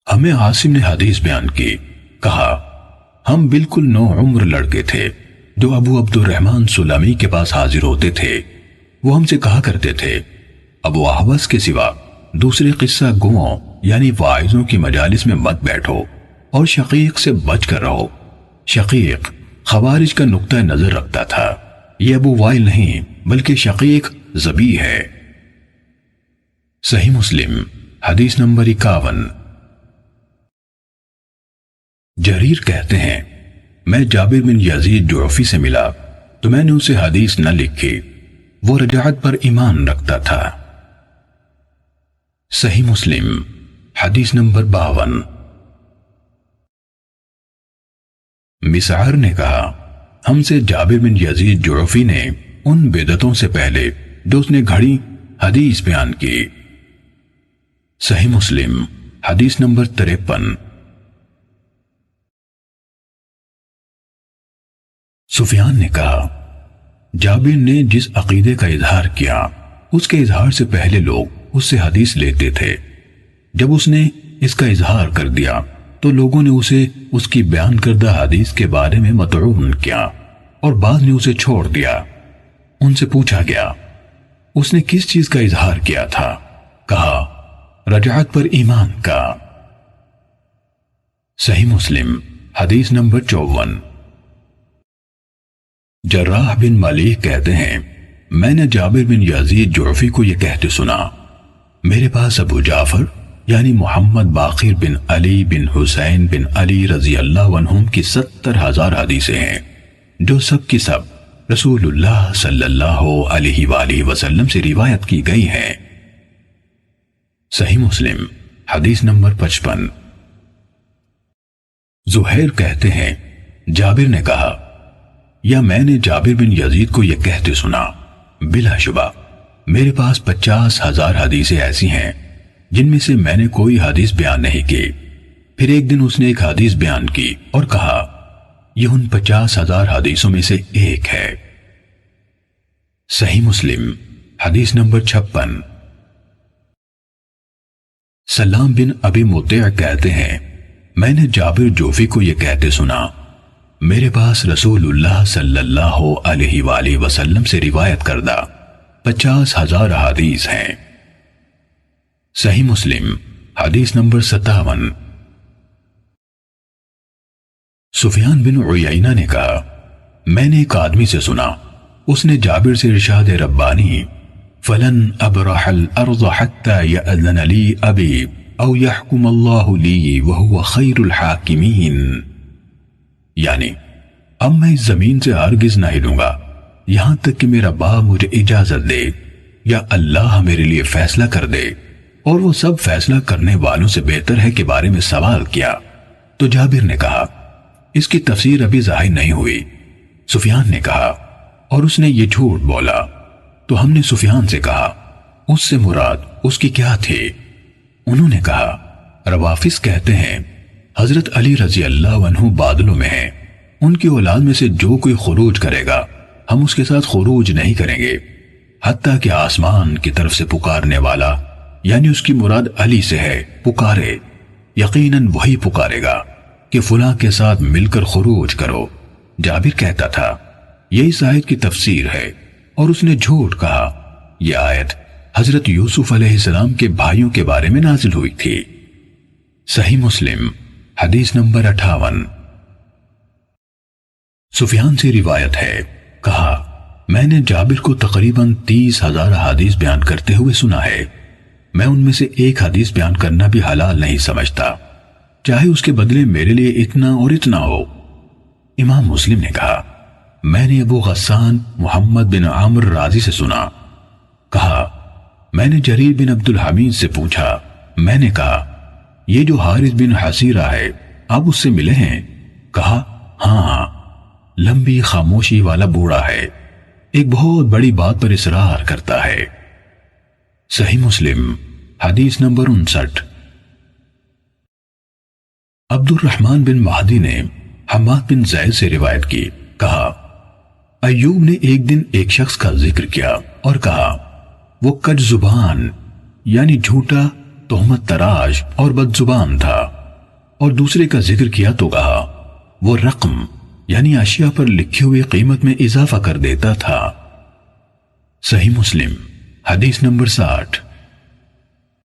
ہمیں عاصم نے حدیث بیان کی، کہا ہم بالکل نو عمر لڑکے تھے جو ابو عبد الرحمن سلمی کے پاس حاضر ہوتے تھے۔ وہ ہم سے کہا کرتے تھے ابو احوص کے سوا دوسرے قصہ گوؤں یعنی واعظوں کی مجالس میں مت بیٹھو اور شقیق سے بچ کر رہو۔ شقیق خوارج کا نقطہ نظر رکھتا تھا، یہ ابو وائل نہیں بلکہ شقیق ذبیح ہے۔ صحیح مسلم حدیث نمبر 51۔ جریر کہتے ہیں میں جابر بن یزید جعفی سے ملا تو میں نے اسے حدیث نہ لکھی، وہ رجعت پر ایمان رکھتا تھا۔ صحیح مسلم حدیث نمبر 52۔ مسعر نے کہا ہم سے جابر بن یزید جعفی نے ان بدعتوں سے پہلے جو اس نے گھڑی حدیث بیان کی۔ صحیح مسلم حدیث نمبر 53۔ سفیان نے کہا جابر نے جس عقیدے کا اظہار کیا اس کے اظہار سے پہلے لوگ اس سے حدیث لیتے تھے، جب اس نے اس کا اظہار کر دیا تو لوگوں نے اسے اس کی بیان کردہ حدیث کے بارے میں مطعون کیا اور بعض نے اسے چھوڑ دیا۔ ان سے پوچھا گیا اس نے کس چیز کا اظہار کیا تھا؟ کہا رجعت پر ایمان کا۔ صحیح مسلم حدیث نمبر 54۔ جراح بن ملیح کہتے ہیں میں نے جابر بن یزید جعفی کو یہ کہتے سنا میرے پاس ابو جعفر یعنی محمد باقر بن علی بن حسین بن علی رضی اللہ عنہم کی 70,000 حدیثیں ہیں جو سب کی سب رسول اللہ صلی اللہ علیہ وآلہ وسلم سے روایت کی گئی ہیں۔ صحیح مسلم حدیث نمبر 55۔ زہیر کہتے ہیں جابر نے کہا یا میں نے جابر بن یزید کو یہ کہتے سنا بلا شبہ میرے پاس 50,000 حدیثیں ایسی ہیں جن میں سے میں نے کوئی حدیث بیان نہیں کی۔ پھر ایک دن اس نے ایک حدیث بیان کی اور کہا یہ ان 50,000 حدیثوں میں سے ایک ہے۔ صحیح مسلم حدیث نمبر 56۔ سلام بن ابی مطیع کہتے ہیں میں نے جابر جعفی کو یہ کہتے سنا میرے پاس رسول اللہ صلی اللہ علیہ وآلہ وسلم سے روایت کردہ 50,000 حدیث ہیں۔ صحیح مسلم حدیث نمبر 57۔ سفیان بن عیینہ نے کہا میں نے ایک آدمی سے سنا اس نے جابر سے ارشاد ربانی فلن ابرح الارض حتى يأذن لي ابی او يحكم الله لي وهو خیر الحاکمین، یعنی اب میں اس زمین سے ہرگز نہ ہلوں گا یہاں تک کہ میرا باپ مجھے اجازت دے یا اللہ میرے لیے فیصلہ کر دے، اور وہ سب فیصلہ کرنے والوں سے بہتر ہے کے بارے میں سوال کیا تو جابر نے کہا اس کی تفسیر ابھی ظاہر نہیں ہوئی۔ سفیان نے کہا اور اس نے یہ جھوٹ بولا تو ہم نے سفیان سے کہا اس سے مراد اس کی کیا تھی؟ انہوں نے کہا روافظ کہتے ہیں حضرت علی رضی اللہ عنہ بادلوں میں ہیں، ان کی اولاد میں سے جو کوئی خروج کرے گا ہم اس کے ساتھ خروج نہیں کریں گے حتیٰ کہ آسمان کی طرف سے پکارنے والا یعنی اس کی مراد علی سے ہے پکارے، یقیناً وہی پکارے گا کہ فلاں کے ساتھ مل کر خروج کرو۔ جابر کہتا تھا یہ اس آیت کی تفسیر ہے اور اس نے جھوٹ کہا یہ آیت حضرت یوسف علیہ السلام کے بھائیوں کے بارے میں نازل ہوئی تھی۔ صحیح مسلم حدیث نمبر 58۔ سفیان سے روایت ہے کہا میں نے جابر کو تقریباً 30,000 حدیث بیان کرتے ہوئے سنا ہے، میں ان میں سے ایک حدیث بیان کرنا بھی حلال نہیں سمجھتا چاہے اس کے بدلے میرے لیے اتنا اور اتنا ہو۔ امام مسلم نے کہا میں نے ابو غسان محمد بن عامر رازی سے سنا، کہا میں نے جریر بن عبد الحمید سے پوچھا، میں نے کہا یہ جو حارث بن حسیرہ ہے آپ اس سے ملے ہیں؟ کہا ہاں، لمبی خاموشی والا بوڑھا ہے، ایک بہت بڑی بات پر اصرار کرتا ہے۔ صحیح مسلم حدیث نمبر 59۔ عبد الرحمن بن مہدی نے حماد بن زید سے روایت کی، کہا ایوب نے ایک دن ایک شخص کا ذکر کیا اور کہا وہ کج زبان یعنی جھوٹا، تہمت تراش اور بد زبان تھا۔ اور دوسرے کا ذکر کیا تو کہا وہ رقم یعنی اشیاء پر لکھی ہوئی قیمت میں اضافہ کر دیتا تھا۔ صحیح مسلم حدیث نمبر 60۔